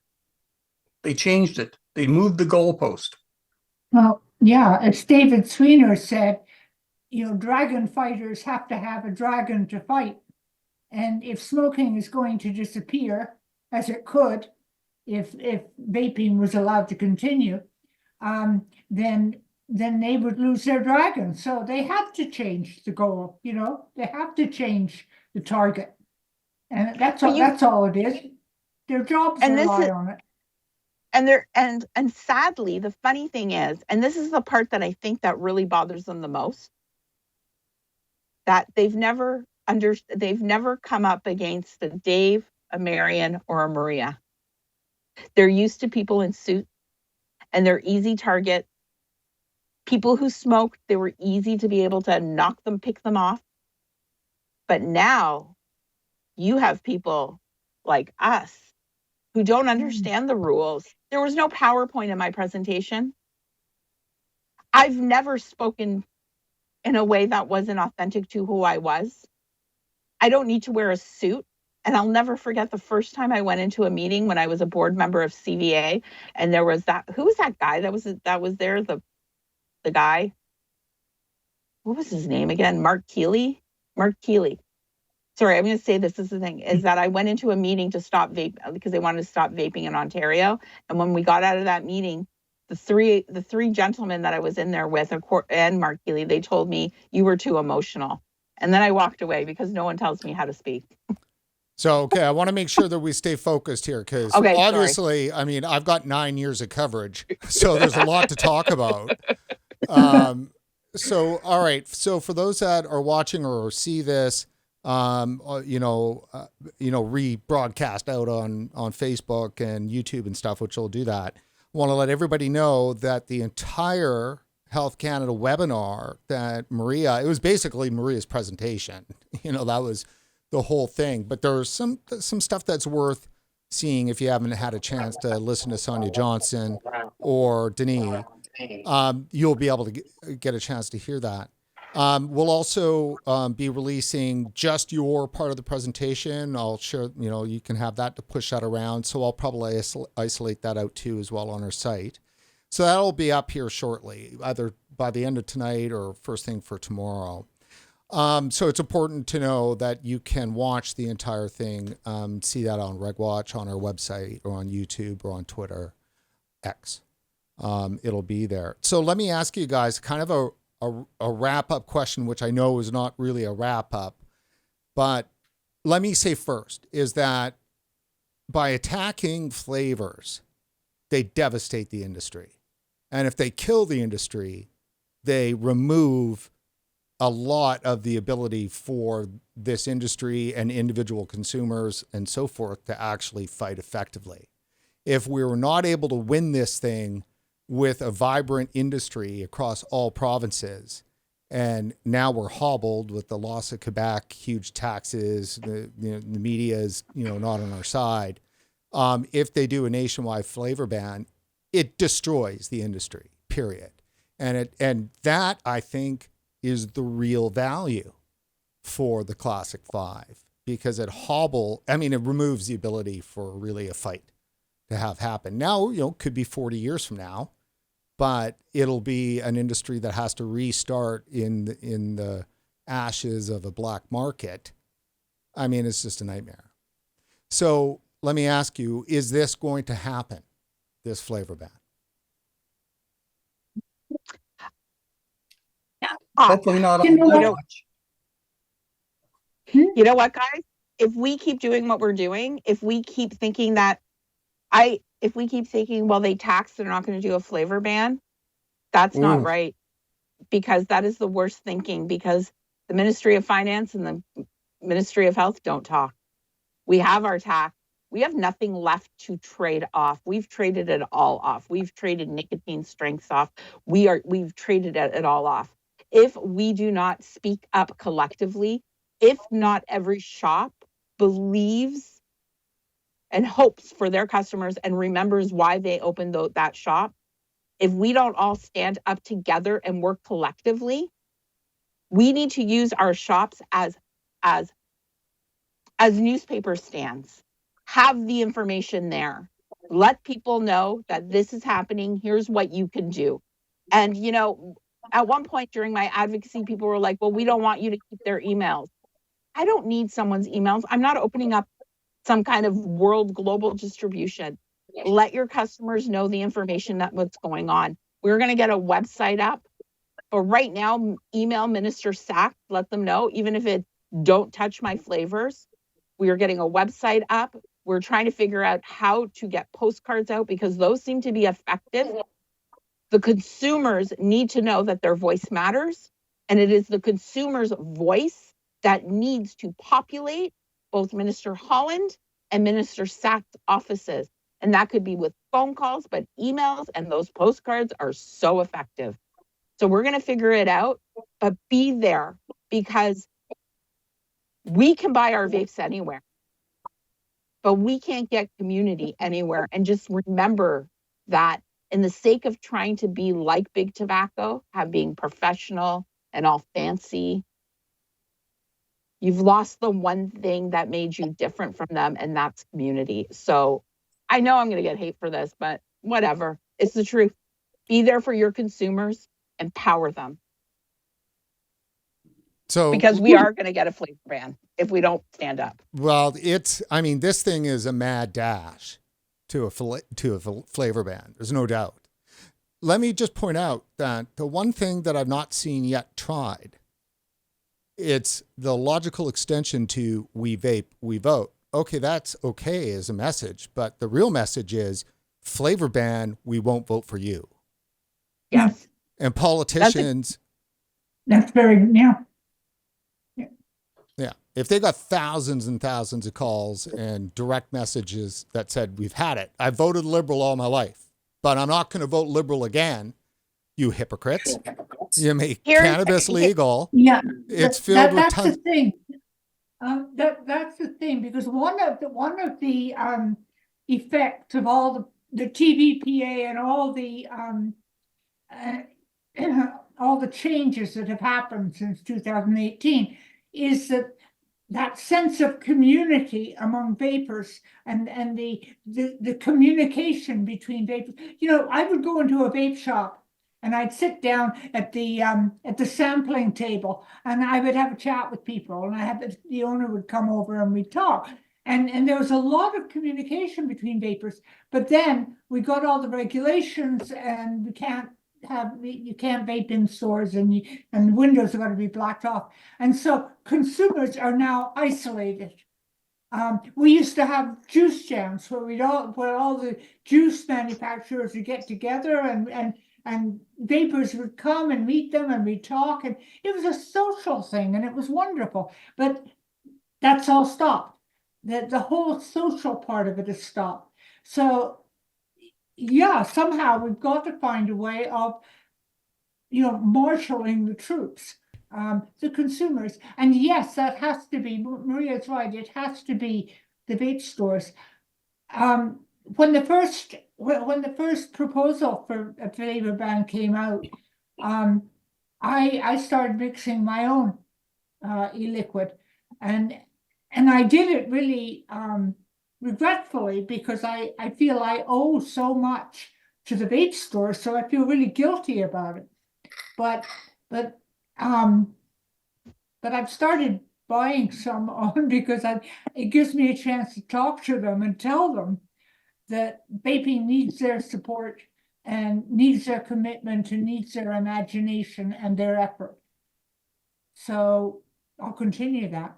They changed it. They moved the goalpost. Well, yeah, as David Sweeter said, dragon fighters have to have a dragon to fight. And if smoking is going to disappear, as it could, if vaping was allowed to continue, then they would lose their dragon. So they have to change the goal, they have to change the target. And that's all it is. Their jobs rely on it. And sadly, the funny thing is, and this is the part that I think that really bothers them the most, that they've never come up against a Dave, a Marion, or a Maria. They're used to people in suits, and they're easy target. People who smoked, they were easy to be able to pick them off. But now you have people like us who don't understand the rules. There was no PowerPoint in my presentation. I've never spoken in a way that wasn't authentic to who I was. I don't need to wear a suit. And I'll never forget the first time I went into a meeting when I was a board member of CVA, and there was who was that guy that was there? The guy. What was his name again? Mark Keeley. Sorry, I'm going to say this is the thing, is that I went into a meeting to stop vape because they wanted to stop vaping in Ontario. And when we got out of that meeting, the three gentlemen that I was in there with, and Mark Keeley, they told me, you were too emotional. And then I walked away because no one tells me how to speak. So, okay, I want to make sure that we stay focused here because obviously, sorry. I mean, I've got 9 years of coverage, so there's a lot to talk about. So, all right. So for those that are watching or see this, rebroadcast out on Facebook and YouTube and stuff, which will do that. I want to let everybody know that the entire Health Canada webinar that Maria, it was basically Maria's presentation. That was the whole thing. But there's some stuff that's worth seeing if you haven't had a chance to listen to Sonia Johnson or Denis. You'll be able to get a chance to hear that. We'll also be releasing just your part of the presentation. I'll share, you can have that to push that around. So I'll probably isolate that out too as well on our site. So that'll be up here shortly, either by the end of tonight or first thing for tomorrow. So it's important to know that you can watch the entire thing, see that on RegWatch, on our website, or on YouTube, or on Twitter, X. It'll be there. So let me ask you guys kind of a wrap-up question, which I know is not really a wrap-up, but let me say first is that by attacking flavors, they devastate the industry. And if they kill the industry, they remove a lot of the ability for this industry and individual consumers and so forth to actually fight effectively. If we were not able to win this thing with a vibrant industry across all provinces, and now we're hobbled with the loss of Quebec, huge taxes, the media is not on our side. If they do a nationwide flavor ban, it destroys the industry, period. And that, I think, is the real value for the Classic 5, because it removes the ability for really a fight to have happen. Now, could be 40 years from now, but it'll be an industry that has to restart in the ashes of a black market. It's just a nightmare. So let me ask you, is this going to happen, this flavor ban? Hopefully not on RegWatch. You know what, guys? If we keep doing what we're doing, if we keep thinking, well, they taxed, they're not going to do a flavor ban, that's not right. Because that is the worst thinking, because the Ministry of Finance and the Ministry of Health don't talk. We have our tax. We have nothing left to trade off. We've traded it all off. We've traded nicotine strengths off. We've traded it all off. If we do not speak up collectively, if not every shop believes and hopes for their customers and remembers why they opened that shop, if we don't all stand up together and work collectively, we need to use our shops as newspaper stands. Have the information there. Let people know that this is happening. Here's what you can do. And, at one point during my advocacy, people were like, well, we don't want you to keep their emails. I don't need someone's emails. I'm not opening up some kind of world global distribution. Let your customers know the information that what's going on. We're going to get a website up. But right now, email Minister Sack, let them know, even if it don't touch my flavors. We are getting a website up. We're trying to figure out how to get postcards out, because those seem to be effective. The consumers need to know that their voice matters, and it is the consumer's voice that needs to populate both Minister Holland and Minister Sack's offices. And that could be with phone calls, but emails and those postcards are so effective. So we're going to figure it out, but be there, because we can buy our vapes anywhere, but we can't get community anywhere. And just remember that, in the sake of trying to be like big tobacco, being professional and all fancy, you've lost the one thing that made you different from them, and that's community. So I know I'm going to get hate for this, but whatever. It's the truth. Be there for your consumers, empower them. So, because we are going to get a flavor ban if we don't stand up. Well, this thing is a mad dash to a flavor ban. There's no doubt. Let me just point out that the one thing that I've not seen yet tried, it's the logical extension to "we vape, we vote." Okay, that's okay as a message, but the real message is flavor ban, we won't vote for you. Yes. And politicians. That's very, yeah. Yeah. If they got thousands and thousands of calls and direct messages that said, we've had it. I voted Liberal all my life, but I'm not going to vote Liberal again You hypocrites. You make Here's- cannabis legal. Yeah, It's filled with that's the tons. thing. That's the thing, because one of the effects of all the TVPA and all the changes that have happened since 2018 is that sense of community among vapers and the communication between vapers. You know, I would go into a vape shop and I'd sit down at the sampling table and I would have a chat with people, and the owner would come over and we'd talk. And there was a lot of communication between vapers, but then we got all the regulations and you can't vape in stores, and the windows are going to be blocked off. And so consumers are now isolated. We used to have juice jams where all the juice manufacturers would get together and vapers would come and meet them and we'd talk, and it was a social thing and it was wonderful. But that's all stopped. The whole social part of it has stopped. So yeah, somehow we've got to find a way of, marshaling the troops, the consumers. And yes, that has to be, Maria's right, it has to be the vape stores. When the first proposal for a flavor ban came out, I started mixing my own e-liquid, and I did it really regretfully, because I feel I owe so much to the vape store, so I feel really guilty about it. But I've started buying some on because it gives me a chance to talk to them and tell them that vaping needs their support and needs their commitment and needs their imagination and their effort. So I'll continue that.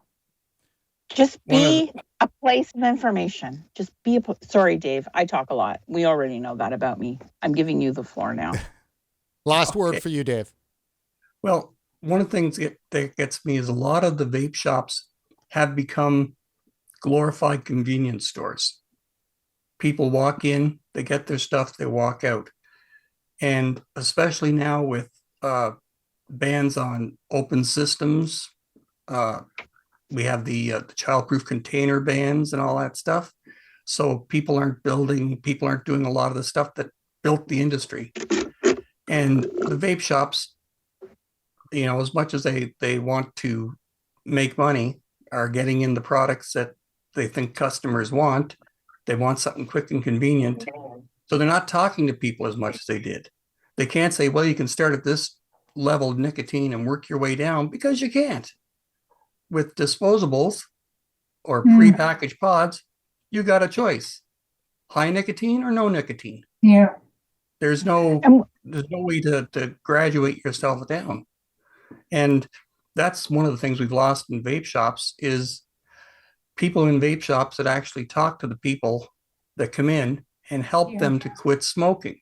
Just be a place of information. Just be sorry, Dave, I talk a lot. We already know that about me. I'm giving you the floor now. Last word for you, Dave. Well, one of the things that gets me is a lot of the vape shops have become glorified convenience stores. People walk in, they get their stuff, they walk out. And especially now with bans on open systems, we have the childproof container bans and all that stuff. So people aren't doing a lot of the stuff that built the industry. And the vape shops, as much as they want to make money, are getting in the products that they think customers want. They want something quick and convenient. So they're not talking to people as much as they did. They can't say, well, you can start at this level of nicotine and work your way down, because you can't. With disposables or prepackaged pods, you got a choice: high nicotine or no nicotine. Yeah. There's no way to graduate yourself down. And that's one of the things we've lost in vape shops, is people in vape shops that actually talk to the people that come in and help them to quit smoking.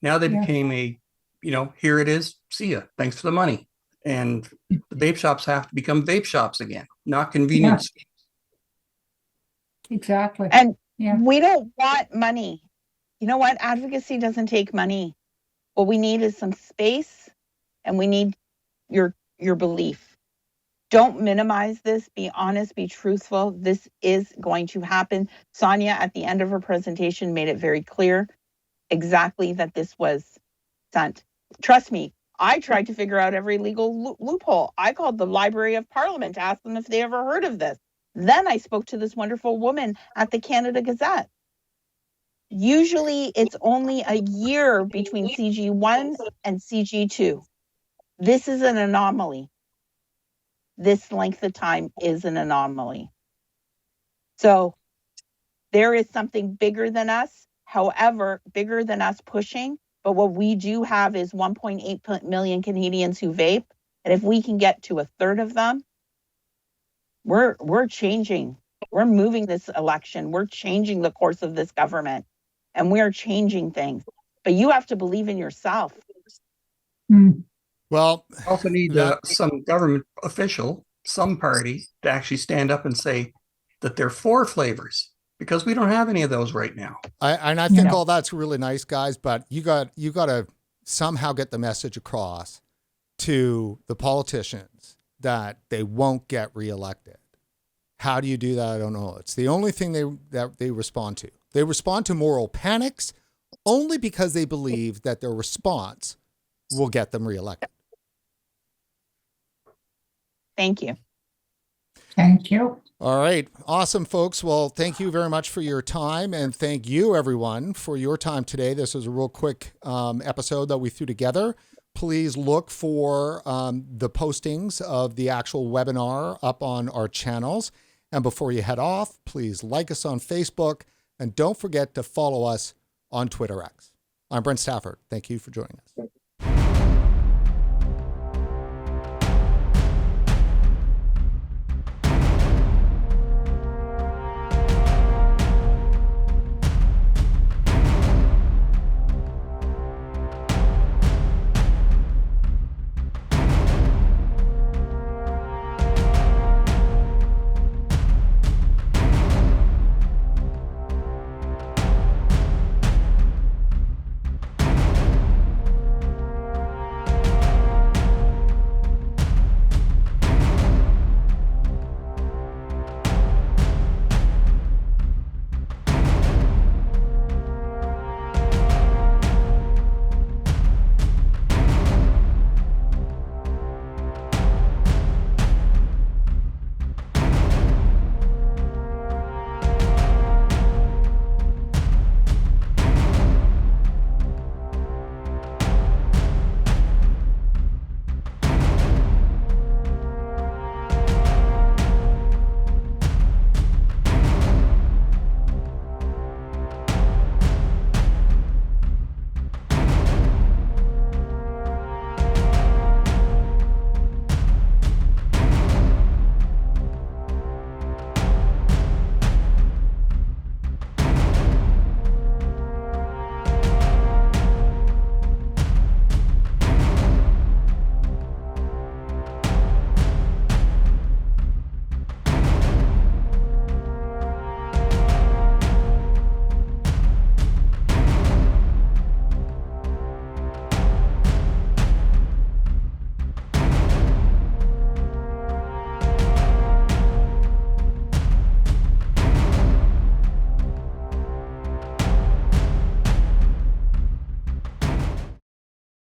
Now they became here it is, see ya, thanks for the money. And the vape shops have to become vape shops again, not convenience. Exactly. And we don't want money. You know what? Advocacy doesn't take money. What we need is some space, and we need your belief. Don't minimize this. Be honest, be truthful. This is going to happen. Sonia, at the end of her presentation, made it very clear exactly that this was sent. Trust me, I tried to figure out every legal loophole. I called the Library of Parliament to ask them if they ever heard of this. Then I spoke to this wonderful woman at the Canada Gazette. Usually it's only a year between CG1 and CG2. This is an anomaly. This length of time is an anomaly. So there is something bigger than us, however, bigger than us pushing. But what we do have is 1.8 million Canadians who vape. And if we can get to a third of them, we're changing. We're moving this election. We're changing the course of this government. And we're changing things. But you have to believe in yourself. Well, you also need some government official, some party, to actually stand up and say that they're for flavors, because we don't have any of those right now. I think all that's really nice, guys, but you got to somehow get the message across to the politicians that they won't get reelected. How do you do that? I don't know. It's the only thing that they respond to. They respond to moral panics only because they believe that their response will get them reelected. Thank you. Thank you. All right. Awesome, folks. Well, thank you very much for your time. And thank you, everyone, for your time today. This is a real quick episode that we threw together. Please look for the postings of the actual webinar up on our channels. And before you head off, please like us on Facebook. And don't forget to follow us on Twitter X. I'm Brent Stafford. Thank you for joining us.